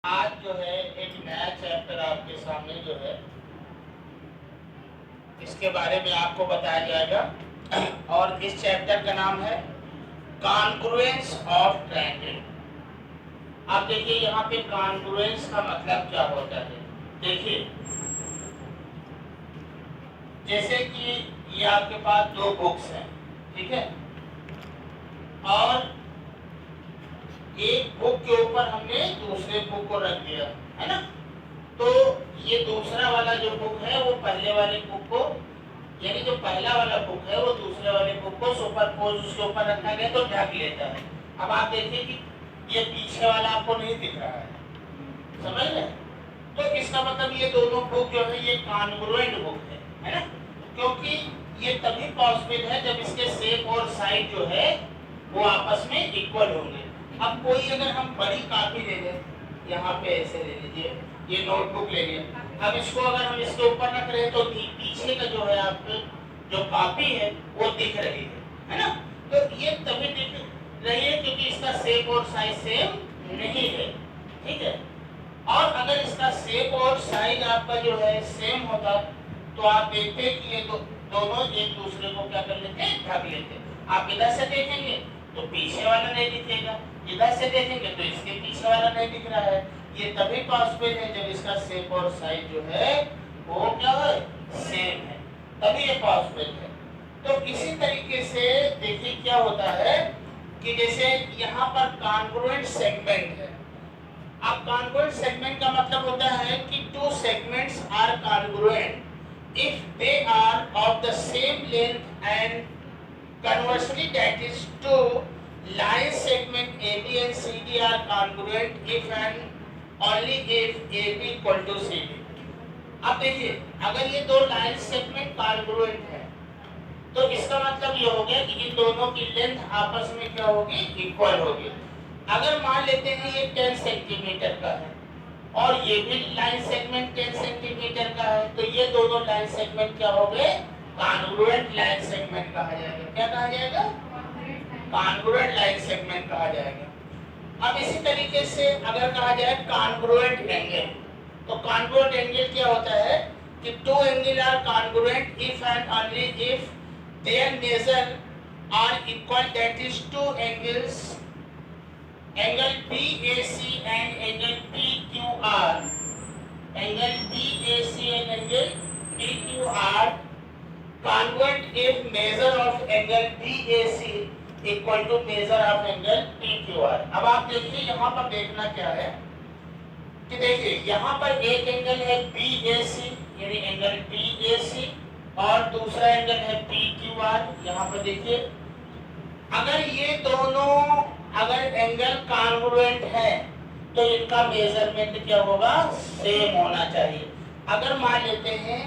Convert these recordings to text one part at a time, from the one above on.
आज जो है एक नया चैप्टर आपके सामने जो है इसके बारे में आपको बताया जाएगा और इस चैप्टर का नाम है कॉन्ग्रुएंस ऑफ ट्रायंगल। आप देखिए यहाँ पे कॉन्ग्रुएंस का मतलब क्या होता है। देखिए जैसे कि ये आपके पास दो बुक्स हैं, ठीक है, और एक बुक के ऊपर हमने दूसरे बुक को रख दिया है ना, तो ये दूसरा वाला जो बुक है वो पहले वाले बुक को, यानी जो पहला वाला बुक है वो दूसरे वाले बुक को सुपरपोज उसके ऊपर रखा गया तो ढक लेता है। अब आप देखिए कि ये पीछे वाला आपको नहीं दिख रहा है, समझ रहे? तो इसका मतलब ये दोनों बुक जो है ये कॉन्ग्रुएंट बुक है ना, क्योंकि ये तभी पॉसिबल है जब इसके शेप और साइज जो है वो आपस में इक्वल होंगे। अब कोई अगर हम बड़ी कॉपी ले लें, यहाँ पे ऐसे ले लीजिए, ये नोटबुक ले लिए, अब इसको अगर हम इसके ऊपर रख रहे हैं तो पीछे का जो है आपको जो कॉपी है वो दिख रही है ना, तो ये तभी दिख रही है क्योंकि इसका शेप और साइज सेम नहीं है, ठीक है। और अगर इसका शेप और साइज आपका जो है सेम होता तो आप देखते कि ये दोनों एक दूसरे को क्या कर लेते, ढक लेते। आप इधर से देखेंगे तो पीछे वाला नहीं दिखेगा, इधर से देखेंगे तो इसके पीछे वाला नहीं दिख रहा है। ये तभी पॉसिबल है जब इसका शेप और साइज जो है वो क्या है, सेम है, तभी ये पॉसिबल है। तो इसी तरीके से देखिए क्या होता है कि जैसे यहाँ पर कॉन्ग्रुएंट सेगमेंट है। अब कॉन्ग्रुएंट सेगमेंट का मतलब होता है कि two segments are congruent if they are of the same length and conversely that is two line segment AB and CD are congruent if and only if AB equal to CD। अब देखिए अगर ये दो line segment congruent है तो इसका मतलब ये हो गया कि इन दोनों की लेंथ आपस में क्या होगी, इक्वल होगी। अगर मान लेते हैं ये 10 सेंटीमीटर का है और ये भी लाइन सेगमेंट 10 सेंटीमीटर का है तो ये दोनों लाइन सेगमेंट क्या हो गए, कॉन्ग्रुएंट लाइन सेगमेंट कहा जाएगा। क्या कहा जाएगा, कॉन्ग्रुएंट लाइन सेगमेंट कहा जाएगा। अब इसी तरीके से अगर कहा जाए कॉन्ग्रुएंट एंगल, तो कॉन्ग्रुएंट एंगल क्या होता है कि two angle are congruent if and only if their measure are equal, that is two angles, angle BAC and angle PQR, angle BAC and angle PQR congruent if measure of angle BAC equal to measure of angle PQR। अब आप देखिए यहाँ पर देखना क्या है कि देखिए यहाँ पर एक एंगल है BAC यानी एंगल BAC और दूसरा एंगल है PQR। यहाँ पर देखिए अगर ये दोनों अगर एंगल कॉन्ग्रुएंट है तो इनका मेजरमेंट क्या होगा, सेम होना चाहिए। अगर मान लेते हैं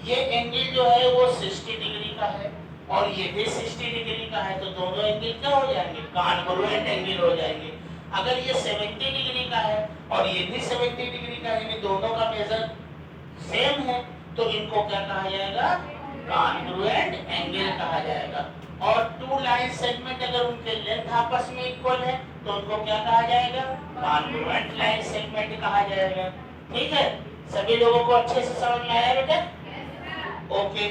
ये एंगल जो है वो 60 डिग्री का है और ये भी 60 डिग्री का है तो दोनों एंगल क्या हो जाएंगे, कॉन्ग्रुएंट एंगल हो जाएंगे। अगर ये 70 डिग्री का है और ये भी 70 डिग्री का है, यानी दोनों का मेजर सेम है तो इनको क्या कहा जाएगा, कॉन्ग्रुएंट एंगल कहा जाएगा। और टू लाइन सेगमेंट अगर उनके लेंथ आपस में इक्वल है तो उनको क्या कहा जाएगा, कॉन्ग्रुएंट लाइन सेगमेंट कहा जाएगा। ठीक है, सभी लोगों को अच्छे से समझ में आया बेटा? ओके।